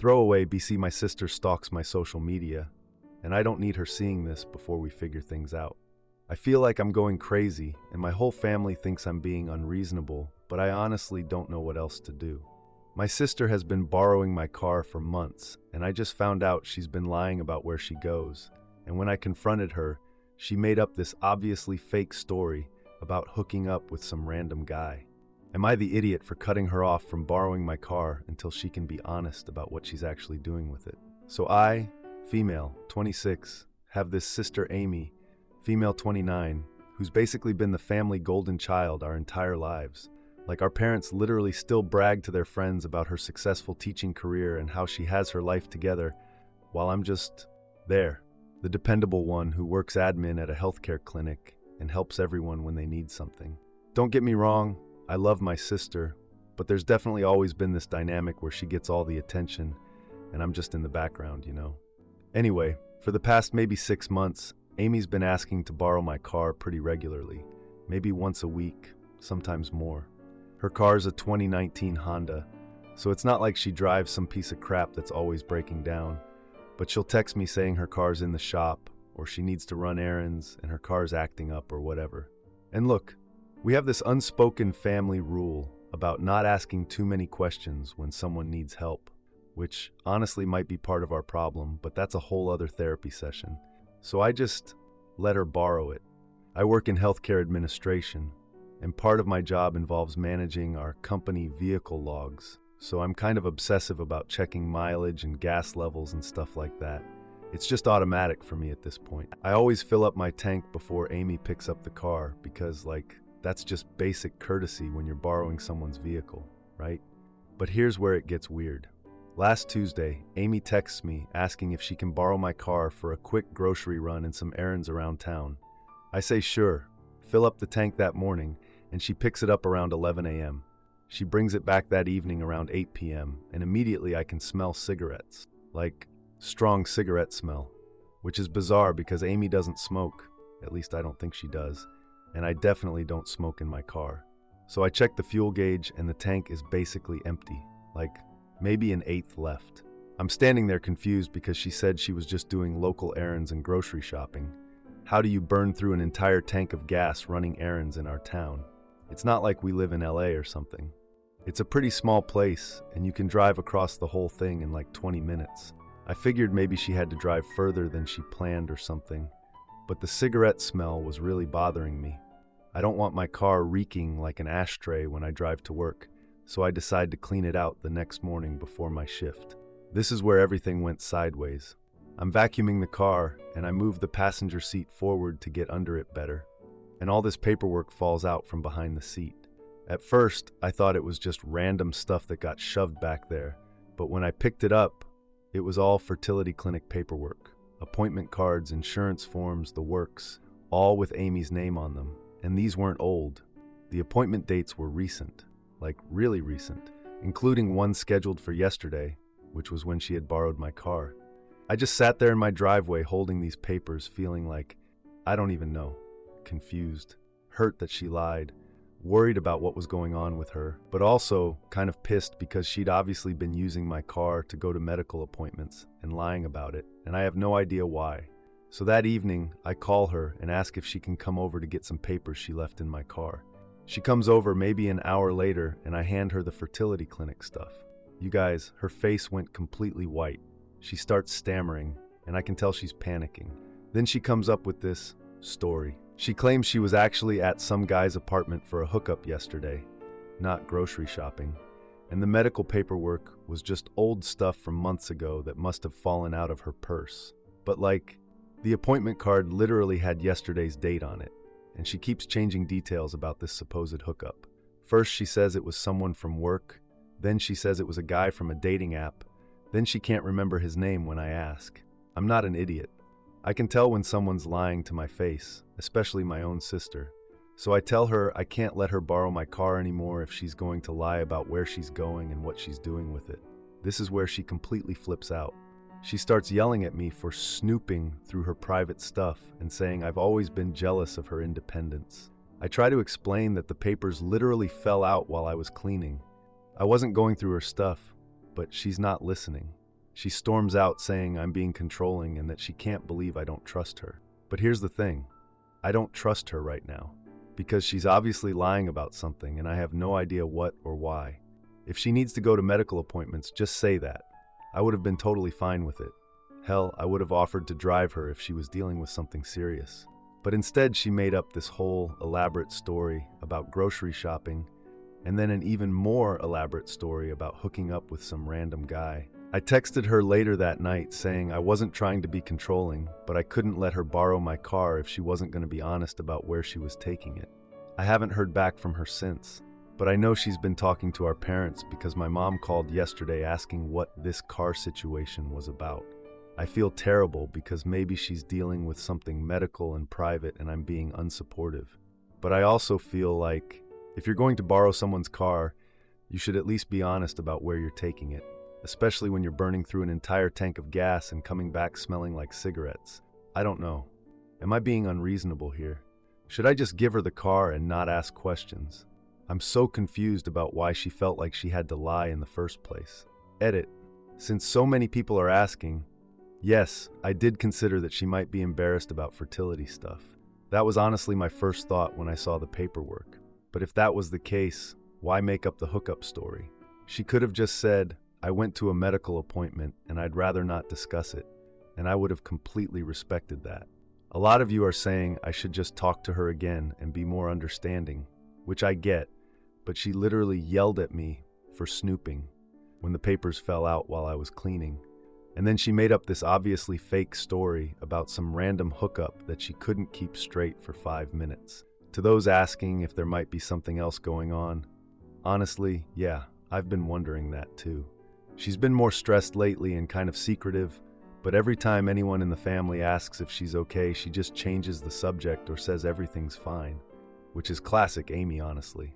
Throwaway BC, my sister stalks my social media, and I don't need her seeing this before we figure things out. I feel like I'm going crazy, and my whole family thinks I'm being unreasonable, but I honestly don't know what else to do. My sister has been borrowing my car for months, and I just found out she's been lying about where she goes. And when I confronted her, she made up this obviously fake story about hooking up with some random guy. Am I the idiot for cutting her off from borrowing my car until she can be honest about what she's actually doing with it? So I, female, 26, have this sister Amy, female 29, who's basically been the family golden child our entire lives. Like, our parents literally still brag to their friends about her successful teaching career and how she has her life together, while I'm just there, the dependable one who works admin at a healthcare clinic and helps everyone when they need something. Don't get me wrong, I love my sister, but there's definitely always been this dynamic where she gets all the attention and I'm just in the background, you know? Anyway, for the past maybe 6 months, Amy's been asking to borrow my car pretty regularly, maybe once a week, sometimes more. Her car's a 2019 Honda, so it's not like she drives some piece of crap that's always breaking down, but she'll text me saying her car's in the shop, or she needs to run errands and her car's acting up or whatever. And look, we have this unspoken family rule about not asking too many questions when someone needs help, which honestly might be part of our problem, but that's a whole other therapy session. So I just let her borrow it. I work in healthcare administration, and part of my job involves managing our company vehicle logs, so I'm kind of obsessive about checking mileage and gas levels and stuff like that. It's just automatic for me at this point. I always fill up my tank before Amy picks up the car because, that's just basic courtesy when you're borrowing someone's vehicle, right? But here's where it gets weird. Last Tuesday, Amy texts me asking if she can borrow my car for a quick grocery run and some errands around town. I say sure, fill up the tank that morning, and she picks it up around 11 a.m. She brings it back that evening around 8 p.m., and immediately I can smell cigarettes. Like, strong cigarette smell. Which is bizarre because Amy doesn't smoke, at least I don't think she does, and I definitely don't smoke in my car. So I check the fuel gauge and the tank is basically empty, like maybe an eighth left. I'm standing there confused because she said she was just doing local errands and grocery shopping. How do you burn through an entire tank of gas running errands in our town? It's not like we live in LA or something. It's a pretty small place and you can drive across the whole thing in like 20 minutes. I figured maybe she had to drive further than she planned or something, but the cigarette smell was really bothering me. I don't want my car reeking like an ashtray when I drive to work, so I decide to clean it out the next morning before my shift. This is where everything went sideways. I'm vacuuming the car, and I move the passenger seat forward to get under it better, and all this paperwork falls out from behind the seat. At first, I thought it was just random stuff that got shoved back there, but when I picked it up, it was all fertility clinic paperwork. Appointment cards, insurance forms, the works, all with Amy's name on them. And these weren't old. The appointment dates were recent, like really recent, including one scheduled for yesterday, which was when she had borrowed my car. I just sat there in my driveway holding these papers, feeling like, I don't even know, confused, hurt that she lied, worried about what was going on with her, but also kind of pissed because she'd obviously been using my car to go to medical appointments and lying about it, and I have no idea why. So that evening, I call her and ask if she can come over to get some papers she left in my car. She comes over maybe an hour later and I hand her the fertility clinic stuff. You guys, her face went completely white. She starts stammering and I can tell she's panicking. Then she comes up with this story. She claims she was actually at some guy's apartment for a hookup yesterday, not grocery shopping. And the medical paperwork was just old stuff from months ago that must have fallen out of her purse. But the appointment card literally had yesterday's date on it, and she keeps changing details about this supposed hookup. First she says it was someone from work, then she says it was a guy from a dating app, then she can't remember his name when I ask. I'm not an idiot. I can tell when someone's lying to my face, especially my own sister. So I tell her I can't let her borrow my car anymore if she's going to lie about where she's going and what she's doing with it. This is where she completely flips out. She starts yelling at me for snooping through her private stuff and saying I've always been jealous of her independence. I try to explain that the papers literally fell out while I was cleaning. I wasn't going through her stuff, but she's not listening. She storms out saying I'm being controlling and that she can't believe I don't trust her. But here's the thing. I don't trust her right now, because she's obviously lying about something and I have no idea what or why. If she needs to go to medical appointments, just say that. I would have been totally fine with it. Hell, I would have offered to drive her if she was dealing with something serious. But instead, she made up this whole elaborate story about grocery shopping, and then an even more elaborate story about hooking up with some random guy. I texted her later that night saying I wasn't trying to be controlling, but I couldn't let her borrow my car if she wasn't going to be honest about where she was taking it. I haven't heard back from her since, but I know she's been talking to our parents because my mom called yesterday asking what this car situation was about. I feel terrible because maybe she's dealing with something medical and private and I'm being unsupportive. But I also feel like if you're going to borrow someone's car, you should at least be honest about where you're taking it, especially when you're burning through an entire tank of gas and coming back smelling like cigarettes. I don't know. Am I being unreasonable here? Should I just give her the car and not ask questions? I'm so confused about why she felt like she had to lie in the first place. Edit. Since so many people are asking, yes, I did consider that she might be embarrassed about fertility stuff. That was honestly my first thought when I saw the paperwork. But if that was the case, why make up the hookup story? She could have just said, I went to a medical appointment and I'd rather not discuss it, and I would have completely respected that. A lot of you are saying I should just talk to her again and be more understanding, which I get, but she literally yelled at me for snooping when the papers fell out while I was cleaning. And then she made up this obviously fake story about some random hookup that she couldn't keep straight for 5 minutes. To those asking if there might be something else going on, honestly, yeah, I've been wondering that too. She's been more stressed lately and kind of secretive, but every time anyone in the family asks if she's okay, she just changes the subject or says everything's fine, which is classic Amy, honestly.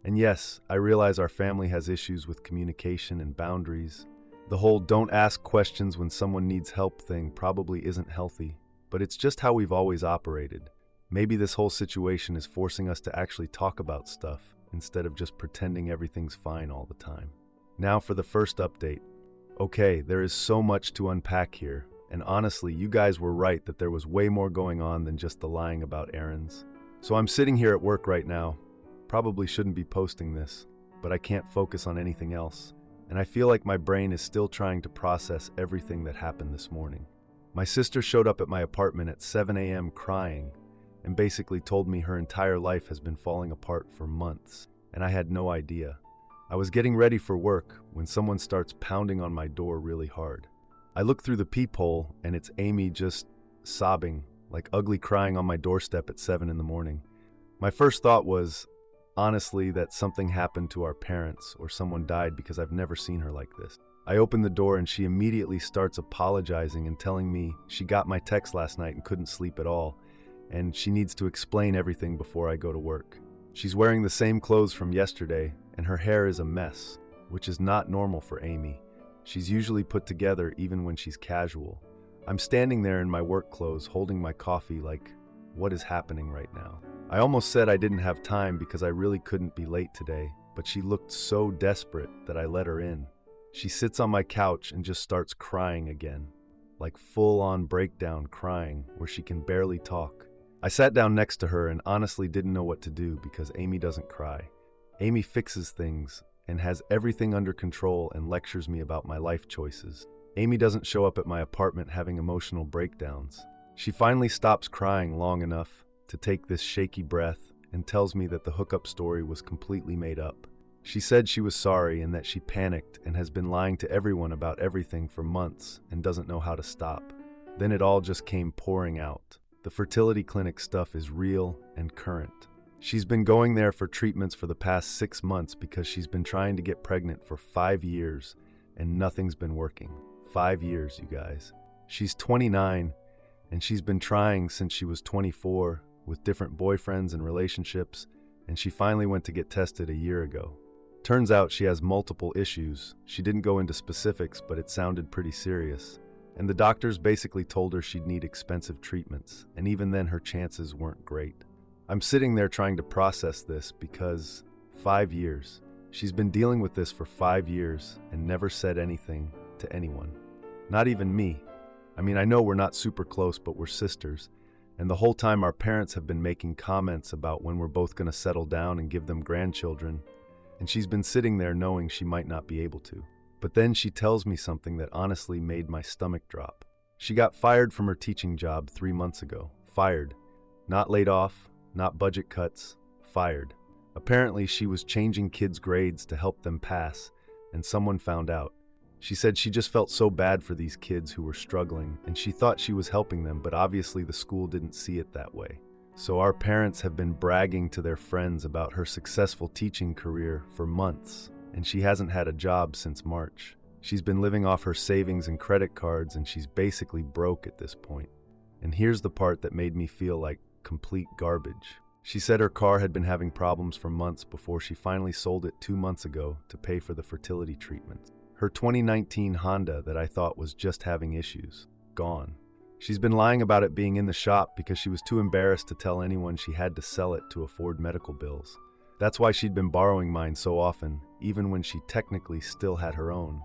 And yes, I realize our family has issues with communication and boundaries. The whole don't ask questions when someone needs help thing probably isn't healthy, but it's just how we've always operated. Maybe this whole situation is forcing us to actually talk about stuff instead of just pretending everything's fine all the time. Now for the first update. Okay, there is so much to unpack here, and honestly, you guys were right that there was way more going on than just the lying about errands. So I'm sitting here at work right now. Probably shouldn't be posting this, but I can't focus on anything else, and I feel like my brain is still trying to process everything that happened this morning. My sister showed up at my apartment at 7 a.m. crying, and basically told me her entire life has been falling apart for months, and I had no idea. I was getting ready for work when someone starts pounding on my door really hard. I look through the peephole and it's Amy just sobbing, like ugly crying on my doorstep at 7 in the morning. My first thought was, honestly, that something happened to our parents or someone died because I've never seen her like this. I open the door and she immediately starts apologizing and telling me she got my text last night and couldn't sleep at all, and she needs to explain everything before I go to work. She's wearing the same clothes from yesterday, and her hair is a mess, which is not normal for Amy. She's usually put together even when she's casual. I'm standing there in my work clothes holding my coffee like, what is happening right now? I almost said I didn't have time because I really couldn't be late today, but she looked so desperate that I let her in. She sits on my couch and just starts crying again, like full-on breakdown crying where she can barely talk. I sat down next to her and honestly didn't know what to do because Amy doesn't cry. Amy fixes things and has everything under control and lectures me about my life choices. Amy doesn't show up at my apartment having emotional breakdowns. She finally stops crying long enough to take this shaky breath and tells me that the hookup story was completely made up. She said she was sorry and that she panicked and has been lying to everyone about everything for months and doesn't know how to stop. Then it all just came pouring out. The fertility clinic stuff is real and current. She's been going there for treatments for the past 6 months because she's been trying to get pregnant for 5 years and nothing's been working. 5 years, you guys. She's 29 and she's been trying since she was 24 with different boyfriends and relationships, and she finally went to get tested a year ago. Turns out she has multiple issues. She didn't go into specifics, but it sounded pretty serious. And the doctors basically told her she'd need expensive treatments, and even then her chances weren't great. I'm sitting there trying to process this because 5 years. She's been dealing with this for 5 years and never said anything to anyone. Not even me. I mean, I know we're not super close, but we're sisters. And the whole time our parents have been making comments about when we're both going to settle down and give them grandchildren. And she's been sitting there knowing she might not be able to. But then she tells me something that honestly made my stomach drop. She got fired from her teaching job 3 months ago. Fired. Not laid off, not budget cuts. Fired. Apparently, she was changing kids' grades to help them pass, and someone found out. She said she just felt so bad for these kids who were struggling, and she thought she was helping them, but obviously the school didn't see it that way. So our parents have been bragging to their friends about her successful teaching career for months, and she hasn't had a job since March. She's been living off her savings and credit cards, and she's basically broke at this point. And here's the part that made me feel like complete garbage. She said her car had been having problems for months before she finally sold it 2 months ago to pay for the fertility treatment. Her 2019 Honda that I thought was just having issues. Gone. She's been lying about it being in the shop because she was too embarrassed to tell anyone she had to sell it to afford medical bills. That's why she'd been borrowing mine so often, even when she technically still had her own.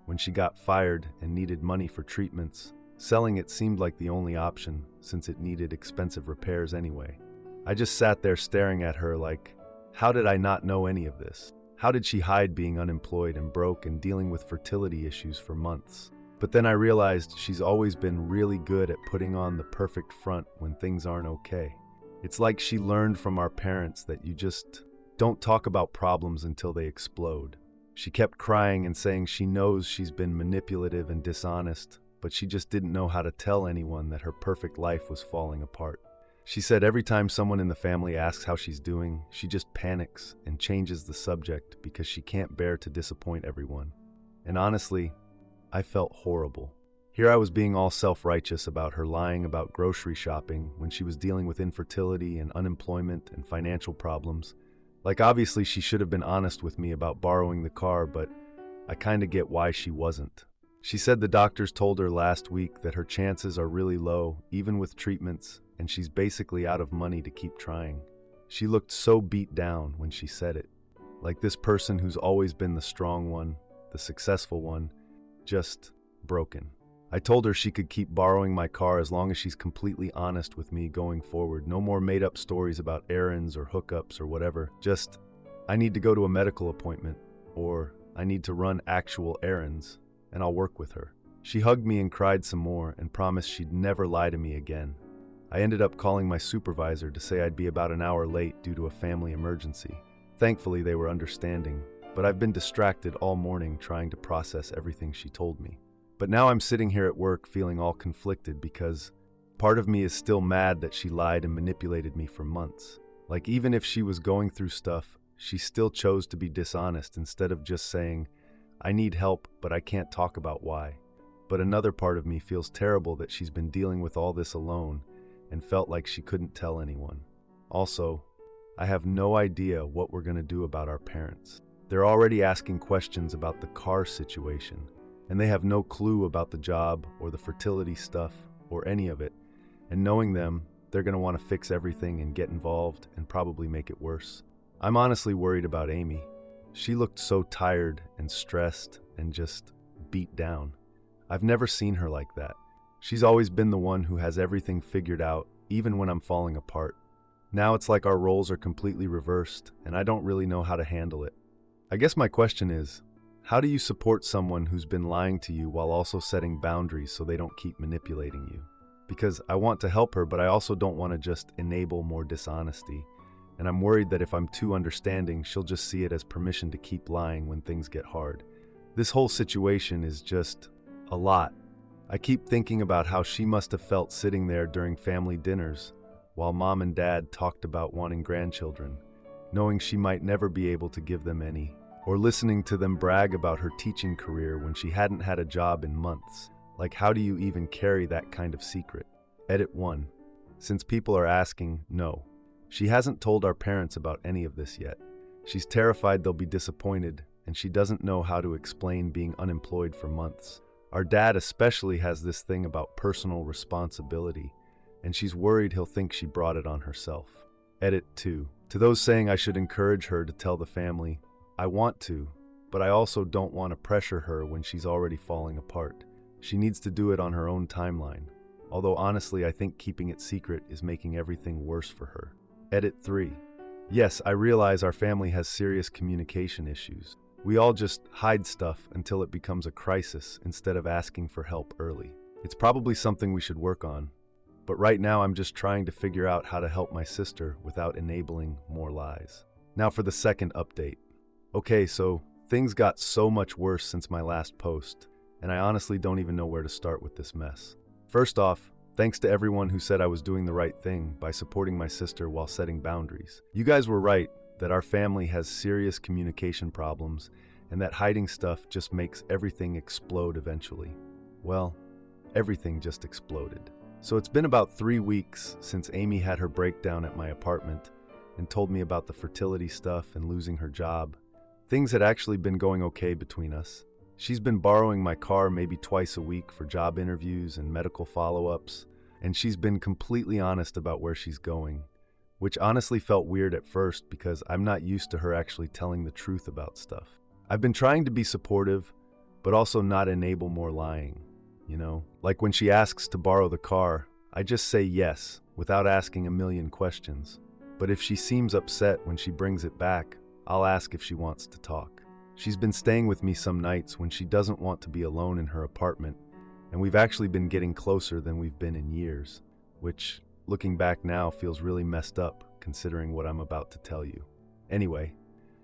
When she got fired and needed money for treatments, selling it seemed like the only option since it needed expensive repairs anyway. I just sat there staring at her like, how did I not know any of this? How did she hide being unemployed and broke and dealing with fertility issues for months? But then I realized she's always been really good at putting on the perfect front when things aren't okay. It's like she learned from our parents that you just don't talk about problems until they explode. She kept crying and saying she knows she's been manipulative and dishonest, but she just didn't know how to tell anyone that her perfect life was falling apart. She said every time someone in the family asks how she's doing, she just panics and changes the subject because she can't bear to disappoint everyone. And honestly, I felt horrible. Here I was being all self-righteous about her lying about grocery shopping when she was dealing with infertility and unemployment and financial problems. Like, obviously she should have been honest with me about borrowing the car, but I kinda get why she wasn't. She said the doctors told her last week that her chances are really low, even with treatments, and she's basically out of money to keep trying. She looked so beat down when she said it. Like this person who's always been the strong one, the successful one, just broken. I told her she could keep borrowing my car as long as she's completely honest with me going forward. No more made-up stories about errands or hookups or whatever. Just, I need to go to a medical appointment, or I need to run actual errands, and I'll work with her. She hugged me and cried some more and promised she'd never lie to me again. I ended up calling my supervisor to say I'd be about an hour late due to a family emergency. Thankfully, they were understanding, but I've been distracted all morning trying to process everything she told me. But now I'm sitting here at work feeling all conflicted because part of me is still mad that she lied and manipulated me for months. Like, even if she was going through stuff, she still chose to be dishonest instead of just saying, I need help, but I can't talk about why. But another part of me feels terrible that she's been dealing with all this alone and felt like she couldn't tell anyone. Also, I have no idea what we're going to do about our parents. They're already asking questions about the car situation, and they have no clue about the job or the fertility stuff or any of it. And knowing them, they're going to want to fix everything and get involved and probably make it worse. I'm honestly worried about Amy. She looked so tired and stressed and just beat down. I've never seen her like that. She's always been the one who has everything figured out, even when I'm falling apart. Now it's like our roles are completely reversed, and I don't really know how to handle it. I guess my question is, how do you support someone who's been lying to you while also setting boundaries so they don't keep manipulating you? Because I want to help her, but I also don't want to just enable more dishonesty. And I'm worried that if I'm too understanding, she'll just see it as permission to keep lying when things get hard. This whole situation is just a lot. I keep thinking about how she must have felt sitting there during family dinners while mom and dad talked about wanting grandchildren, knowing she might never be able to give them any, or listening to them brag about her teaching career when she hadn't had a job in months. Like, how do you even carry that kind of secret? Edit 1. Since people are asking, no. She hasn't told our parents about any of this yet. She's terrified they'll be disappointed, and she doesn't know how to explain being unemployed for months. Our dad especially has this thing about personal responsibility, and she's worried he'll think she brought it on herself. Edit 2. To those saying I should encourage her to tell the family, I want to, but I also don't want to pressure her when she's already falling apart. She needs to do it on her own timeline. Although honestly, I think keeping it secret is making everything worse for her. Edit 3. Yes, I realize our family has serious communication issues. We all just hide stuff until it becomes a crisis instead of asking for help early. It's probably something we should work on. But right now I'm just trying to figure out how to help my sister without enabling more lies. Now for the second update. Okay, so things got so much worse since my last post, and I honestly don't even know where to start with this mess. First off, thanks to everyone who said I was doing the right thing by supporting my sister while setting boundaries. You guys were right that our family has serious communication problems and that hiding stuff just makes everything explode eventually. Well, everything just exploded. So it's been about 3 weeks since Amy had her breakdown at my apartment and told me about the fertility stuff and losing her job. Things had actually been going okay between us. She's been borrowing my car maybe twice a week for job interviews and medical follow-ups, and she's been completely honest about where she's going, which honestly felt weird at first because I'm not used to her actually telling the truth about stuff. I've been trying to be supportive, but also not enable more lying, you know? Like when she asks to borrow the car, I just say yes without asking a million questions. But if she seems upset when she brings it back, I'll ask if she wants to talk. She's been staying with me some nights when she doesn't want to be alone in her apartment, and we've actually been getting closer than we've been in years, which, looking back now, feels really messed up considering what I'm about to tell you. Anyway,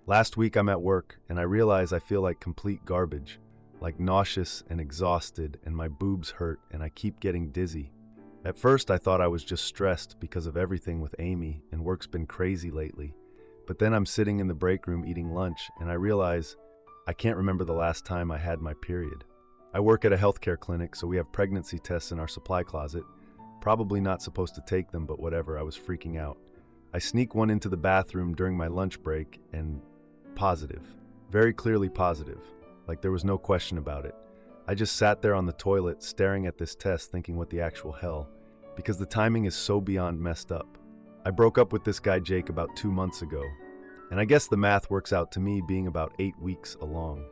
last week I'm at work and I realize I feel like complete garbage, like nauseous and exhausted, and my boobs hurt and I keep getting dizzy. At first I thought I was just stressed because of everything with Amy and work's been crazy lately. But then I'm sitting in the break room eating lunch and I realize I can't remember the last time I had my period. I work at a healthcare clinic, so we have pregnancy tests in our supply closet. Probably not supposed to take them, but whatever, I was freaking out. I sneak one into the bathroom during my lunch break and positive. Very clearly positive. Like there was no question about it. I just sat there on the toilet staring at this test thinking what the actual hell, because the timing is so beyond messed up. I broke up with this guy Jake about 2 months ago, and I guess the math works out to me being about 8 weeks along,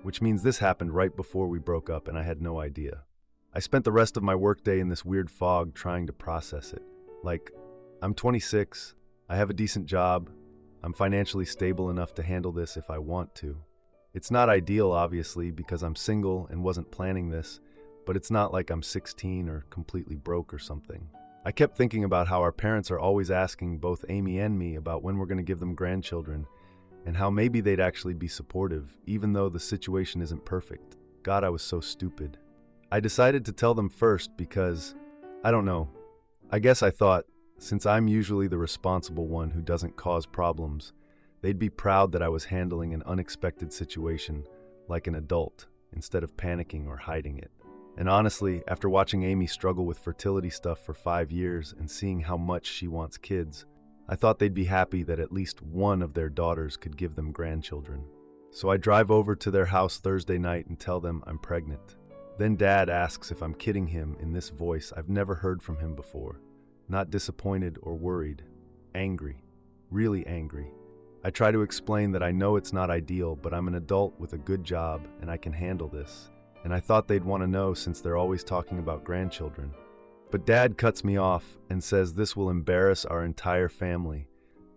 which means this happened right before we broke up and I had no idea. I spent the rest of my workday in this weird fog trying to process it. Like, I'm 26, I have a decent job, I'm financially stable enough to handle this if I want to. It's not ideal, obviously, because I'm single and wasn't planning this, but it's not like I'm 16 or completely broke or something. I kept thinking about how our parents are always asking both Amy and me about when we're going to give them grandchildren, and how maybe they'd actually be supportive, even though the situation isn't perfect. God, I was so stupid. I decided to tell them first because, I don't know, I guess I thought, since I'm usually the responsible one who doesn't cause problems, they'd be proud that I was handling an unexpected situation like an adult, instead of panicking or hiding it. And honestly, after watching Amy struggle with fertility stuff for 5 years and seeing how much she wants kids, I thought they'd be happy that at least one of their daughters could give them grandchildren. So I drive over to their house Thursday night and tell them I'm pregnant. Then Dad asks if I'm kidding him in this voice I've never heard from him before. Not disappointed or worried. Angry. Really angry. I try to explain that I know it's not ideal, but I'm an adult with a good job and I can handle this. And I thought they'd want to know since they're always talking about grandchildren. But Dad cuts me off and says this will embarrass our entire family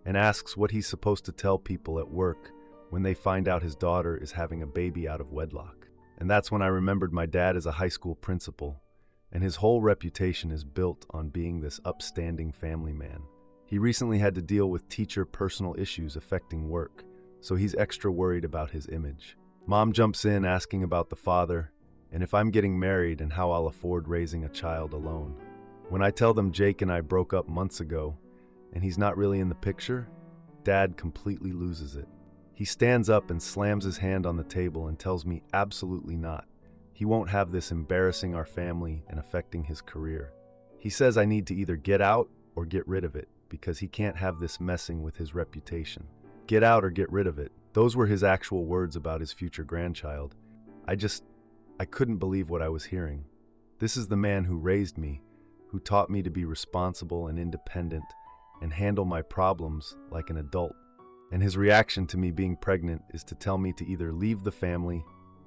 and asks what he's supposed to tell people at work when they find out his daughter is having a baby out of wedlock. And that's when I remembered my dad is a high school principal, and his whole reputation is built on being this upstanding family man. He recently had to deal with teacher personal issues affecting work, so he's extra worried about his image. Mom jumps in asking about the father, and if I'm getting married and how I'll afford raising a child alone. When I tell them Jake and I broke up months ago, and he's not really in the picture, Dad completely loses it. He stands up and slams his hand on the table and tells me absolutely not. He won't have this embarrassing our family and affecting his career. He says I need to either get out or get rid of it because he can't have this messing with his reputation. Get out or get rid of it. Those were his actual words about his future grandchild. I couldn't believe what I was hearing. This is the man who raised me, who taught me to be responsible and independent and handle my problems like an adult. And his reaction to me being pregnant is to tell me to either leave the family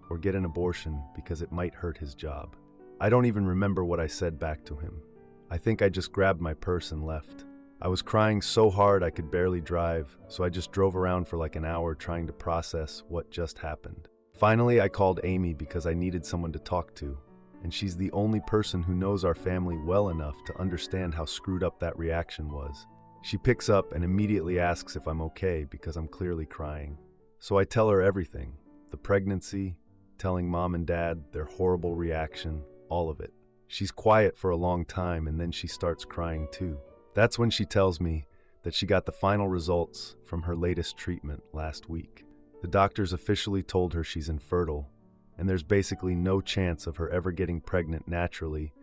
or get an abortion because it might hurt his job. I don't even remember what I said back to him. I think I just grabbed my purse and left. I was crying so hard I could barely drive, so I just drove around for like an hour trying to process what just happened. Finally, I called Amy because I needed someone to talk to, and she's the only person who knows our family well enough to understand how screwed up that reaction was. She picks up and immediately asks if I'm okay because I'm clearly crying. So I tell her everything, the pregnancy, telling mom and dad their horrible reaction, all of it. She's quiet for a long time and then she starts crying too. That's when she tells me that she got the final results from her latest treatment last week. The doctors officially told her she's infertile, and there's basically no chance of her ever getting pregnant naturally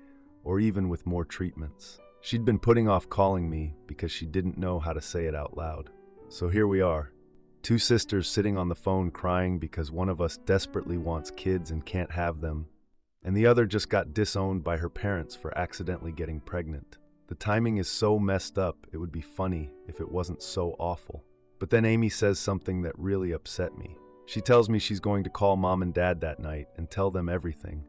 or even with more treatments. She'd been putting off calling me because she didn't know how to say it out loud. So here we are, two sisters sitting on the phone crying because one of us desperately wants kids and can't have them, and the other just got disowned by her parents for accidentally getting pregnant. The timing is so messed up, it would be funny if it wasn't so awful. But then Amy says something that really upset me. She tells me she's going to call mom and dad that night and tell them everything.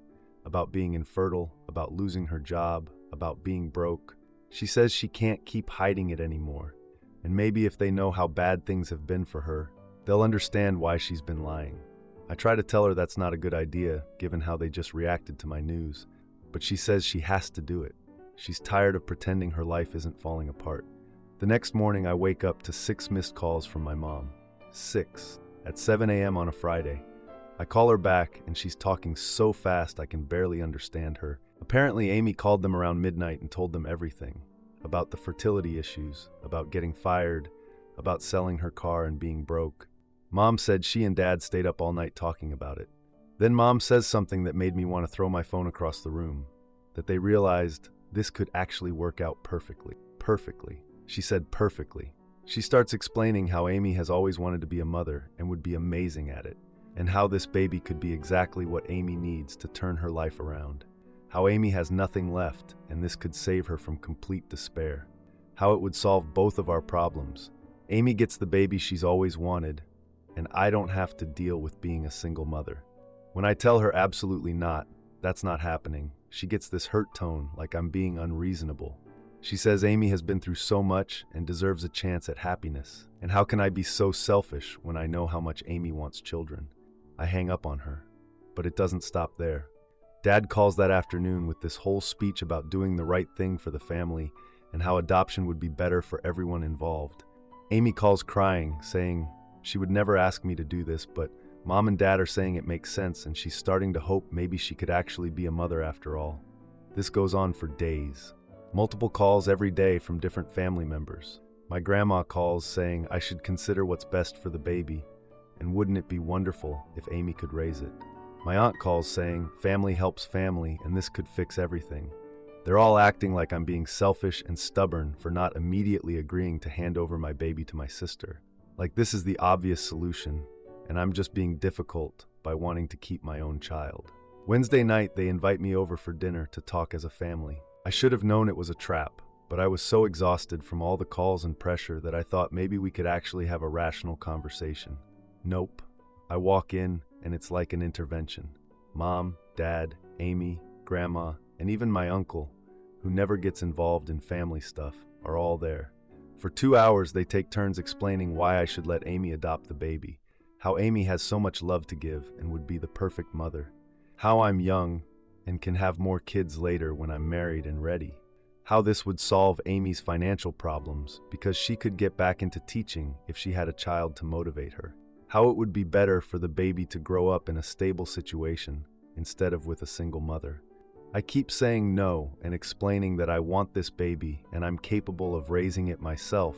About being infertile, about losing her job, about being broke. She says she can't keep hiding it anymore. And maybe if they know how bad things have been for her, they'll understand why she's been lying. I try to tell her that's not a good idea, given how they just reacted to my news. But she says she has to do it. She's tired of pretending her life isn't falling apart. The next morning, I wake up to 6 missed calls from my mom. 6. At 7 a.m. on a Friday. I call her back, and she's talking so fast I can barely understand her. Apparently, Amy called them around midnight and told them everything. About the fertility issues, about getting fired, about selling her car and being broke. Mom said she and Dad stayed up all night talking about it. Then Mom says something that made me want to throw my phone across the room. That they realized this could actually work out perfectly. Perfectly. She said perfectly. She starts explaining how Amy has always wanted to be a mother and would be amazing at it, and how this baby could be exactly what Amy needs to turn her life around. How Amy has nothing left, and this could save her from complete despair. How it would solve both of our problems. Amy gets the baby she's always wanted, and I don't have to deal with being a single mother. When I tell her absolutely not, that's not happening, she gets this hurt tone like I'm being unreasonable. She says Amy has been through so much and deserves a chance at happiness. And how can I be so selfish when I know how much Amy wants children? I hang up on her. But it doesn't stop there. Dad calls that afternoon with this whole speech about doing the right thing for the family and how adoption would be better for everyone involved. Amy calls crying, saying she would never ask me to do this, but Mom and Dad are saying it makes sense and she's starting to hope maybe she could actually be a mother after all. This goes on for days. Multiple calls every day from different family members. My grandma calls saying I should consider what's best for the baby, and wouldn't it be wonderful if Amy could raise it. My aunt calls saying family helps family and this could fix everything. They're all acting like I'm being selfish and stubborn for not immediately agreeing to hand over my baby to my sister. Like this is the obvious solution, and I'm just being difficult by wanting to keep my own child. Wednesday night, they invite me over for dinner to talk as a family. I should have known it was a trap, but I was so exhausted from all the calls and pressure that I thought maybe we could actually have a rational conversation. Nope. I walk in, and it's like an intervention. Mom, Dad, Amy, Grandma, and even my uncle, who never gets involved in family stuff, are all there. For 2 hours, they take turns explaining why I should let Amy adopt the baby, how Amy has so much love to give and would be the perfect mother, how I'm young and can have more kids later when I'm married and ready, how this would solve Amy's financial problems because she could get back into teaching if she had a child to motivate her, how it would be better for the baby to grow up in a stable situation instead of with a single mother. I keep saying no and explaining that I want this baby and I'm capable of raising it myself,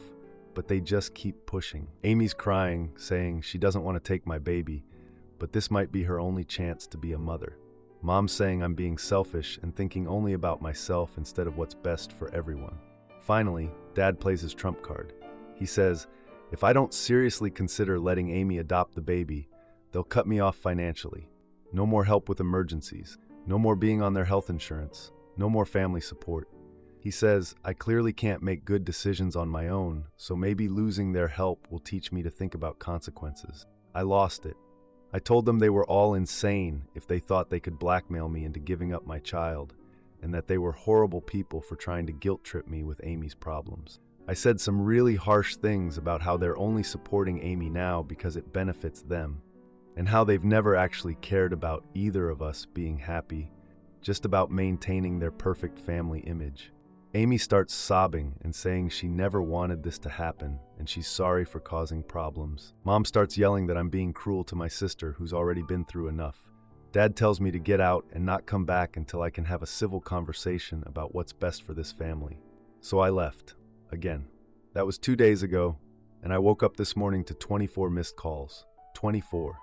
but they just keep pushing. Amy's crying, saying she doesn't want to take my baby, but this might be her only chance to be a mother. Mom's saying I'm being selfish and thinking only about myself instead of what's best for everyone. Finally, Dad plays his trump card. He says, if I don't seriously consider letting Amy adopt the baby, they'll cut me off financially. No more help with emergencies. No more being on their health insurance. No more family support. He says, I clearly can't make good decisions on my own, so maybe losing their help will teach me to think about consequences. I lost it. I told them they were all insane if they thought they could blackmail me into giving up my child, and that they were horrible people for trying to guilt trip me with Amy's problems. I said some really harsh things about how they're only supporting Amy now because it benefits them, and how they've never actually cared about either of us being happy, just about maintaining their perfect family image. Amy starts sobbing and saying she never wanted this to happen and she's sorry for causing problems. Mom starts yelling that I'm being cruel to my sister who's already been through enough. Dad tells me to get out and not come back until I can have a civil conversation about what's best for this family. So I left. Again. That was 2 days ago, and I woke up this morning to 24 missed calls. 24.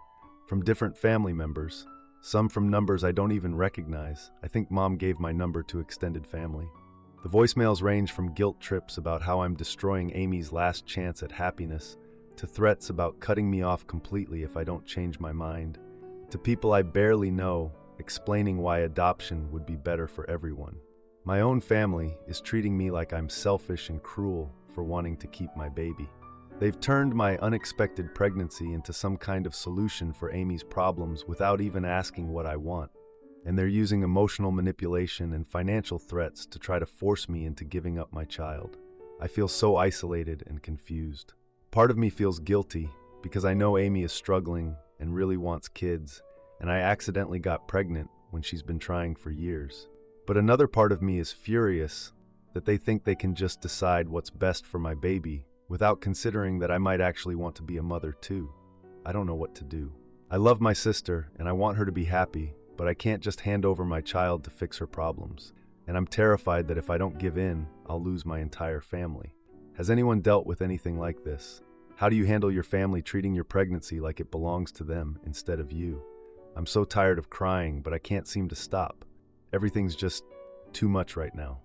From different family members. Some from numbers I don't even recognize. I think Mom gave my number to extended family. The voicemails range from guilt trips about how I'm destroying Amy's last chance at happiness, to threats about cutting me off completely if I don't change my mind, to people I barely know explaining why adoption would be better for everyone. My own family is treating me like I'm selfish and cruel for wanting to keep my baby. They've turned my unexpected pregnancy into some kind of solution for Amy's problems without even asking what I want. And they're using emotional manipulation and financial threats to try to force me into giving up my child. I feel so isolated and confused. Part of me feels guilty because I know Amy is struggling and really wants kids, and I accidentally got pregnant when she's been trying for years. But another part of me is furious that they think they can just decide what's best for my baby without considering that I might actually want to be a mother too. I don't know what to do. I love my sister and I want her to be happy, but I can't just hand over my child to fix her problems. And I'm terrified that if I don't give in, I'll lose my entire family. Has anyone dealt with anything like this? How do you handle your family treating your pregnancy like it belongs to them instead of you? I'm so tired of crying, but I can't seem to stop. Everything's just too much right now.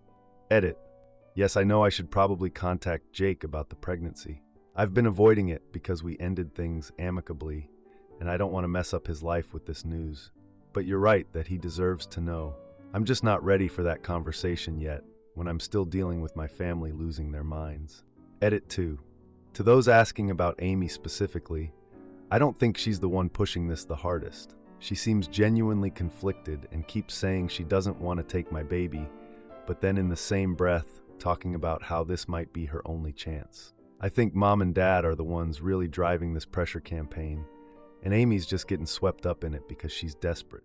Edit. Yes, I know I should probably contact Jake about the pregnancy. I've been avoiding it because we ended things amicably, and I don't want to mess up his life with this news. But you're right that he deserves to know. I'm just not ready for that conversation yet, when I'm still dealing with my family losing their minds. Edit 2. To those asking about Amy specifically, I don't think she's the one pushing this the hardest. She seems genuinely conflicted and keeps saying she doesn't want to take my baby, but then in the same breath, talking about how this might be her only chance. I think Mom and Dad are the ones really driving this pressure campaign, and Amy's just getting swept up in it because she's desperate.